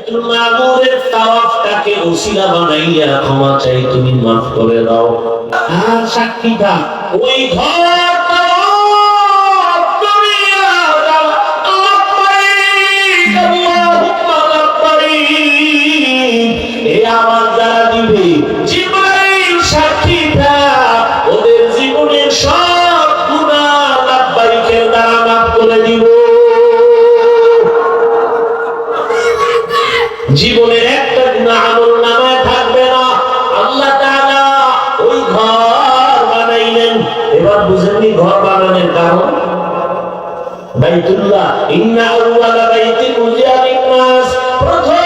বাইতুল মামুরের তাওয়াফটাকে ওসিলা বানাইয়া ক্ষমা চাই, তুমি মাফ করে দাও। আর সাক্ষীটা ওই ঘর তাওয়াফ করিয়া দাও, লাব্বাইক আল্লাহুম্মা লাব্বাইক, এই আওয়াজ যারা দিবে জিবরাইল সাক্ষীটা ওদের জীবনের সব গুনাহ লাব্বাইকের দ্বারা মাফ করে দিব। জীবনের একটা গুনাহ আমলনামায় থাকবে না। আল্লাহ তাআলা ওই ঘর বানাইলেন। এবার বুঝেননি ঘর বানানোর কারণ? বাইতুল্লাহ, ইন্না আউওয়ালা বাইতিন উযিয়া লিন-নাস, প্রথম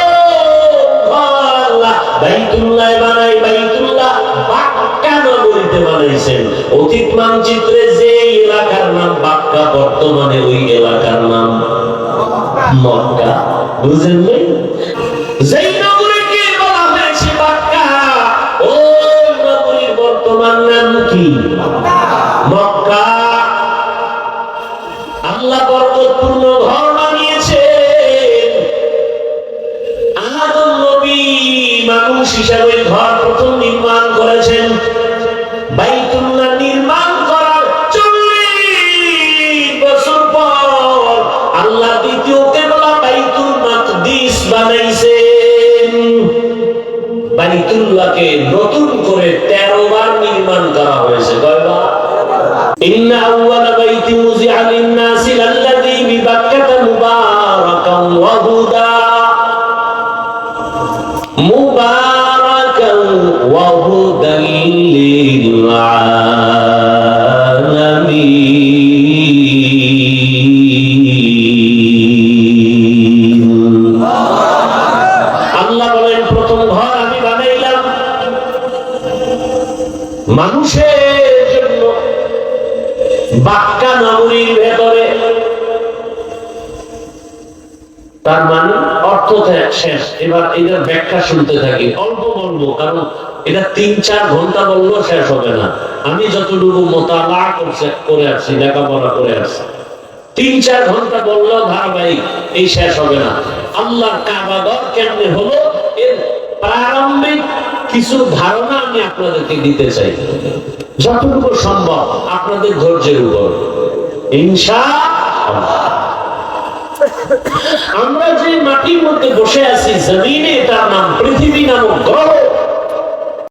ঘর আল্লাহ বাইতুল্লাহ বানাই। বাইতুল্লাহ বাক্কা নগরীতে বানাইছেন। অতীত মানচিত্রে যে এলাকার নাম বাক্কা, বর্তমানে ওই এলাকার নাম মক্কা। বুঝেননি? যেই নগরীকে বলা হয়েছে মক্কা, ওই নগরীর বর্তমান নাম কি? মক্কা। আল্লাহ বরকতপূর্ণ ঘর বানিয়েছেন। আদম নবী মানুষ হিসাবে ঘর প্রথম নির্মাণ করেছেন। বাইতুল্লাহ নির্মাণ করার 40 বছর পর আল্লাহ দ্বিতীয় কেবলা বাইতুল মাকদিস বানাইছেন। বাইতুল্লাহকে নতুন করে 13 বার নির্মাণ করা হয়েছে। কয়বার? ইন্না আউওয়ালা বাইতিন উযিআ লিন-নাসি লাল্লাযী বিবাক্কাতা মুবারাকান ওয়া হুদা, মুবারাকান ওয়া হুদাল লিল আলামিন। আল্লাহ বলেন প্রথম ঘর আমি বানাইলাম মানুষের জন্য, বাক্কা নগরীর ভেতরে। তার মানে অর্থ শেষ। এবার এটার ব্যাখ্যা শুনতে থাকি, অল্প বলবো, কারণ এটা 3-4 ঘন্টা বললেও শেষ হবে না। আমি যতটুকু মোতালা করে আসছি, লেখাপড়া করে আসছি, 3-4 ঘন্টা বললেও ধারাবাহিক এই শেষ হবে না। আল্লাহর কাবা ঘর কেমনে হলো এর প্রারম্ভিক কিছু ধারণা আমি আপনাদেরকে দিতে চাই, যতটুকু সম্ভব আপনাদের ধৈর্যের উপর, ইনশাআল্লাহ। আমরা যে মাটির মধ্যে বসে আছি, জমিনে, তার নাম পৃথিবী নামক গ্রহ।